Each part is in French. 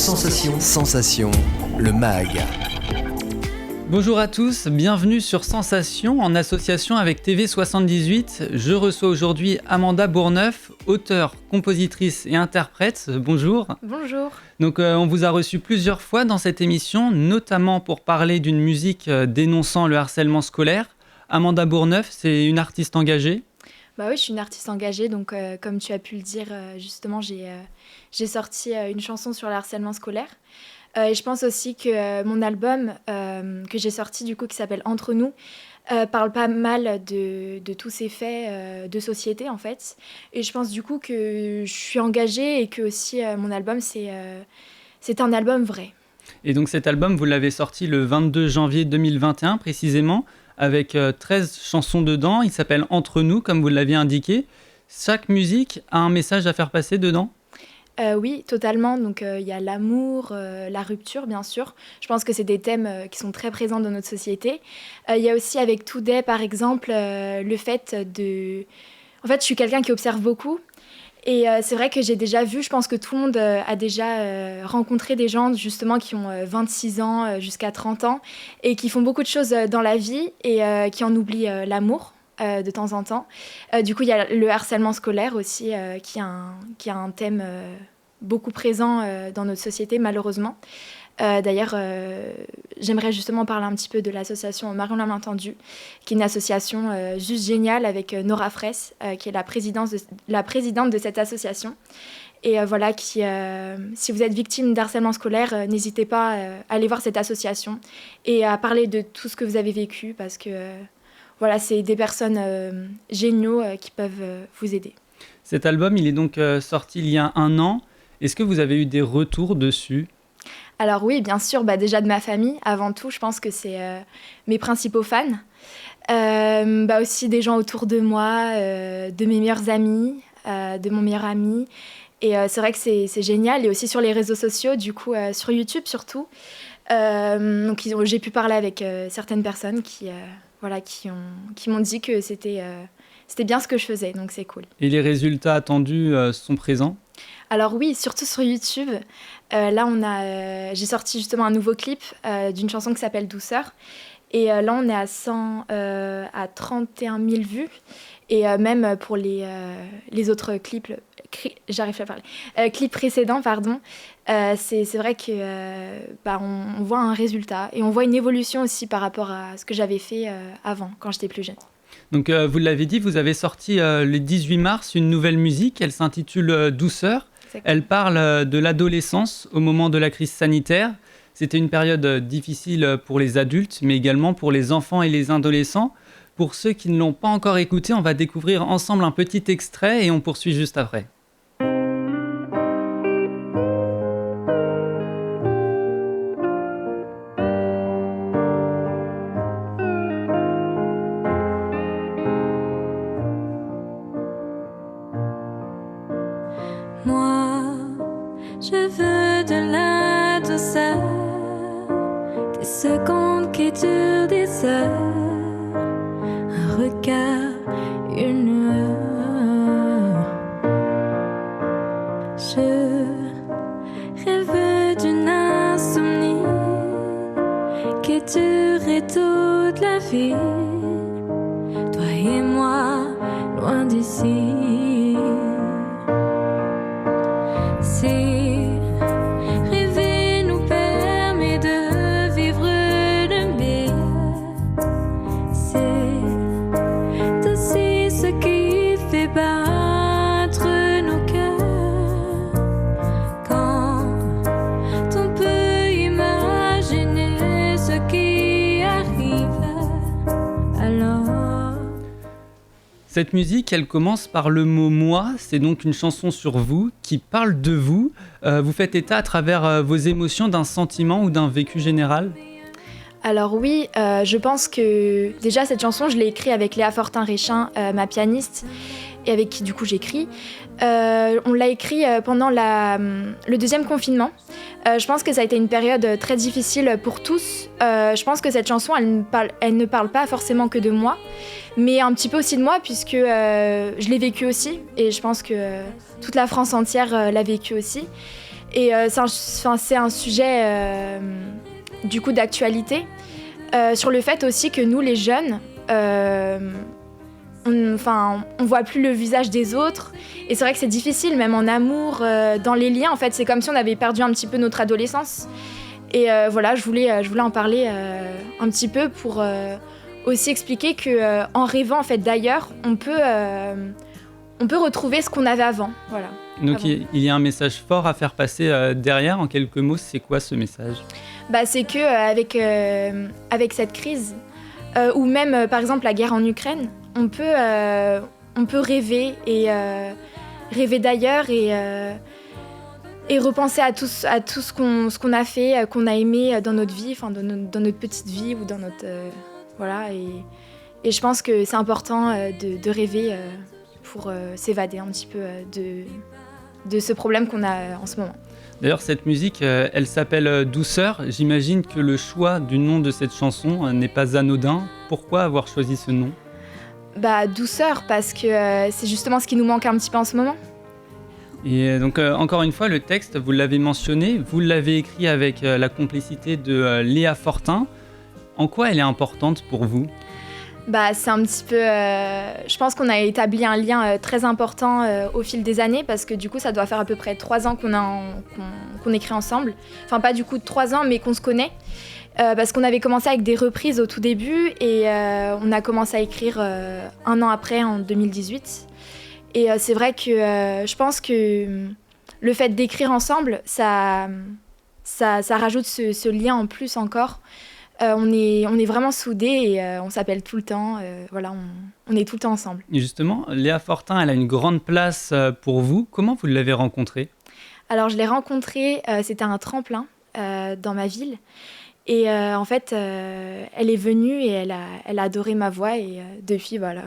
Sensation, le MAG. Bonjour à tous, bienvenue sur Sensation en association avec TV78. Je reçois aujourd'hui Amanda Bourneuf, auteure, compositrice et interprète. Bonjour. Bonjour. Donc on vous a reçu plusieurs fois dans cette émission, notamment pour parler d'une musique dénonçant le harcèlement scolaire. Amanda Bourneuf, c'est une artiste engagée. Bah oui, je suis une artiste engagée, donc comme tu as pu le dire, justement, j'ai sorti une chanson sur le harcèlement scolaire. Et je pense aussi que mon album que j'ai sorti, du coup, qui s'appelle Entre nous, parle pas mal de tous ces faits de société, en fait. Et je pense, du coup, que je suis engagée et que aussi mon album, c'est un album vrai. Et donc cet album, vous l'avez sorti le 22 janvier 2021, précisément, avec 13 chansons dedans. Il s'appelle Entre nous, comme vous l'aviez indiqué. Chaque musique a un message à faire passer dedans ? Oui, totalement. Donc, il y a l'amour, la rupture, bien sûr. Je pense que c'est des thèmes qui sont très présents dans notre société. Il y a aussi, avec Today, par exemple, le fait de... En fait, je suis quelqu'un qui observe beaucoup. Et c'est vrai que j'ai déjà vu, je pense que tout le monde a déjà rencontré des gens, justement, qui ont 26 ans jusqu'à 30 ans et qui font beaucoup de choses dans la vie et qui en oublient l'amour. De temps en temps. Du coup, il y a le harcèlement scolaire aussi, qui a un thème beaucoup présent dans notre société, malheureusement. D'ailleurs, j'aimerais justement parler un petit peu de l'association Marion la main tendue, qui est une association juste géniale avec Nora Fraisse, qui est la présidente de cette association. Et voilà, si vous êtes victime d'harcèlement scolaire, n'hésitez pas à aller voir cette association et à parler de tout ce que vous avez vécu, parce que... Voilà, c'est des personnes géniaux qui peuvent vous aider. Cet album, il est donc sorti il y a 1 an. Est-ce que vous avez eu des retours dessus ? Alors oui, bien sûr, déjà de ma famille, avant tout. Je pense que c'est mes principaux fans. Aussi des gens autour de moi, de mes meilleurs amis, de mon meilleur ami. Et c'est vrai que c'est génial. Et aussi sur les réseaux sociaux, du coup, sur YouTube surtout. Donc j'ai pu parler avec certaines personnes qui m'ont dit que c'était bien ce que je faisais, donc c'est cool. Et les résultats attendus sont présents ? Alors oui, surtout sur YouTube. Là, j'ai sorti justement un nouveau clip d'une chanson qui s'appelle Douceur. Et là, on est à 31 000 vues. Et même pour les autres clips, clips précédents, pardon, c'est vrai que on voit un résultat et on voit une évolution aussi par rapport à ce que j'avais fait avant, quand j'étais plus jeune. Donc vous l'avez dit, vous avez sorti le 18 mars une nouvelle musique, elle s'intitule Douceur. Exactement. Elle parle de l'adolescence au moment de la crise sanitaire. C'était une période difficile pour les adultes, mais également pour les enfants et les adolescents. Pour ceux qui ne l'ont pas encore écouté, on va découvrir ensemble un petit extrait et on poursuit juste après. Moi, je veux de la douceur, des secondes qui durent des heures. Un regard, une heure. Je rêve d'une insomnie qui durerait toute la vie. Toi et moi, loin d'ici. Si rêver nous permet de vivre le meilleur, c'est aussi ce qui fait battre nos cœurs. Quand on peut imaginer ce qui arrive, alors... Cette musique, elle commence par le mot « moi ». C'est donc une chanson sur vous, qui parle de vous. Vous faites état à travers vos émotions d'un sentiment ou d'un vécu général ? Alors oui, je pense que déjà cette chanson, je l'ai écrite avec Léa Fortin-Réchin, ma pianiste, et avec qui du coup j'écris. On l'a écrit pendant le deuxième confinement. Je pense que ça a été une période très difficile pour tous. Je pense que cette chanson, elle ne parle pas forcément que de moi, mais un petit peu aussi de moi, puisque je l'ai vécu aussi, et je pense que toute la France entière l'a vécu aussi. Et c'est un sujet du coup d'actualité sur le fait aussi que nous, les jeunes, on voit plus le visage des autres. Et c'est vrai que c'est difficile, même en amour, dans les liens. En fait, c'est comme si on avait perdu un petit peu notre adolescence. Et voilà, je voulais en parler un petit peu pour aussi expliquer que en rêvant en fait d'ailleurs, on peut retrouver ce qu'on avait avant. Voilà. Donc avant. il y a un message fort à faire passer derrière. En quelques mots, c'est quoi ce message ? C'est que avec cette crise, ou même par exemple la guerre en Ukraine, on peut rêver et rêver d'ailleurs et repenser à tout ce qu'on a fait, qu'on a aimé dans notre vie, dans notre petite vie ou dans notre voilà. Et je pense que c'est important de rêver pour s'évader un petit peu de ce problème qu'on a en ce moment. D'ailleurs, cette musique, elle s'appelle Douceur. J'imagine que le choix du nom de cette chanson n'est pas anodin. Pourquoi avoir choisi ce nom ? Douceur, parce que c'est justement ce qui nous manque un petit peu en ce moment. Et donc, encore une fois, le texte, vous l'avez mentionné, vous l'avez écrit avec la complicité de Léa Fortin. En quoi elle est importante pour vous ? C'est un petit peu... je pense qu'on a établi un lien très important au fil des années, parce que du coup, ça doit faire à peu près 3 ans qu'on écrit ensemble. Enfin, pas du coup 3 ans, mais qu'on se connaît. Parce qu'on avait commencé avec des reprises au tout début, et on a commencé à écrire 1 an après, en 2018. Et c'est vrai que je pense que le fait d'écrire ensemble, ça rajoute ce lien en plus encore. On est vraiment soudés et on s'appelle tout le temps. Voilà, on est tout le temps ensemble. Et justement, Léa Fortin, elle a une grande place pour vous. Comment vous l'avez rencontrée ? Alors, je l'ai rencontrée, c'était un tremplin dans ma ville. Et en fait, elle est venue et elle a adoré ma voix. Et depuis, voilà,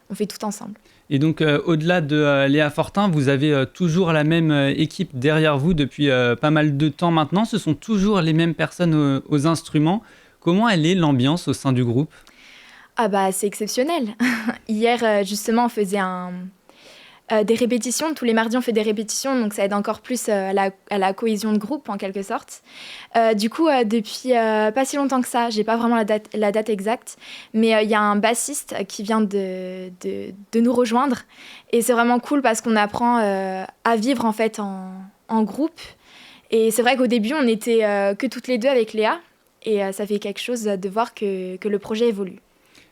on fait tout ensemble. Et donc, au-delà de Léa Fortin, vous avez toujours la même équipe derrière vous depuis pas mal de temps maintenant. Ce sont toujours les mêmes personnes aux instruments. Comment elle est l'ambiance au sein du groupe ? C'est exceptionnel. Hier, justement, on faisait des répétitions. Tous les mardis, on fait des répétitions, donc ça aide encore plus à la cohésion de groupe, en quelque sorte. Du coup, depuis pas si longtemps que ça, j'ai pas vraiment la date exacte, mais il y a un bassiste qui vient de nous rejoindre. Et c'est vraiment cool parce qu'on apprend à vivre en fait en groupe. Et c'est vrai qu'au début, on n'était que toutes les deux avec Léa. Et ça fait quelque chose de voir que le projet évolue.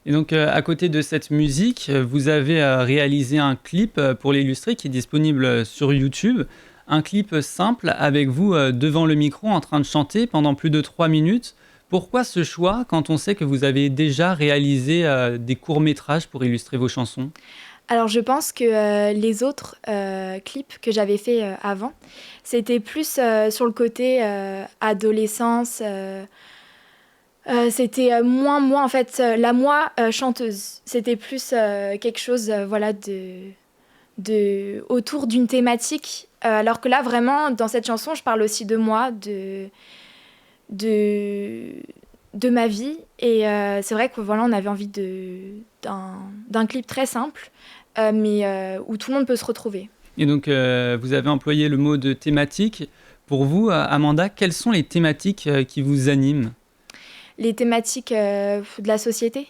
Et donc, à côté de cette musique, vous avez réalisé un clip pour l'illustrer qui est disponible sur YouTube. Un clip simple avec vous devant le micro en train de chanter pendant plus de 3 minutes. Pourquoi ce choix quand on sait que vous avez déjà réalisé des courts-métrages pour illustrer vos chansons ? Alors, je pense que les autres clips que j'avais fait avant, c'était plus sur le côté adolescence. C'était moins moi, en fait, la moi chanteuse. C'était plus quelque chose voilà, autour d'une thématique. Alors que là, vraiment, dans cette chanson, je parle aussi de moi, de ma vie. Et c'est vrai que voilà, on avait envie d'un clip très simple, mais où tout le monde peut se retrouver. Et donc, vous avez employé le mot de thématique. Pour vous, Amanda, quelles sont les thématiques qui vous animent ? Les thématiques de la société.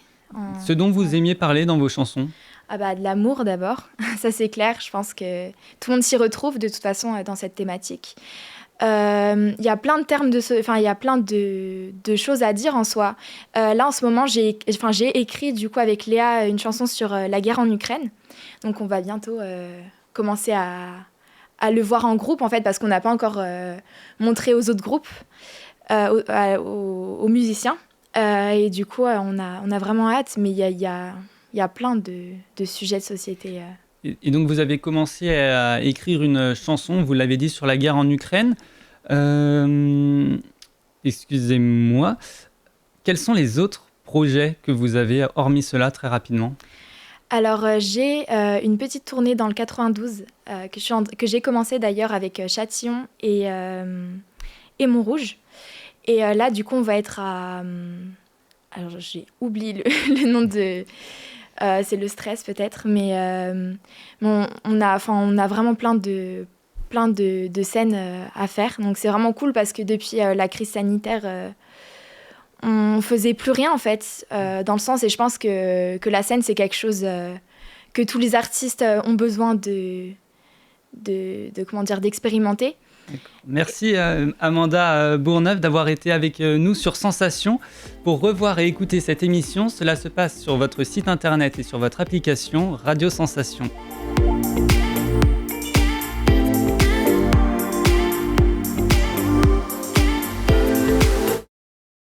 Ce dont vous aimiez parler dans vos chansons ? De l'amour d'abord, ça c'est clair. Je pense que tout le monde s'y retrouve de toute façon dans cette thématique. Il y a plein de termes, il y a plein de choses à dire en soi. Là en ce moment, j'ai écrit du coup avec Léa une chanson sur la guerre en Ukraine. Donc on va bientôt commencer à le voir en groupe en fait, parce qu'on n'a pas encore montré aux autres groupes. Aux musiciens et du coup on a vraiment hâte, mais il y a plein de sujets de société. Et donc vous avez commencé à écrire une chanson, vous l'avez dit, sur la guerre en Ukraine. Excusez-moi, quels sont les autres projets que vous avez, hormis cela, très rapidement ? Alors j'ai une petite tournée dans le 92 que j'ai commencé d'ailleurs avec Châtillon et Montrouge. Et là, du coup, on va être à... Alors, j'ai oublié le nom de... c'est le stress, peut-être. Mais on a vraiment plein de plein de scènes à faire. Donc c'est vraiment cool parce que depuis la crise sanitaire, on faisait plus rien en fait, dans le sens, et je pense que la scène c'est quelque chose que tous les artistes ont besoin d'expérimenter. Merci Amanda Bourneuf d'avoir été avec nous sur Sensation. Pour revoir et écouter cette émission, cela se passe sur votre site internet et sur votre application Radio Sensation.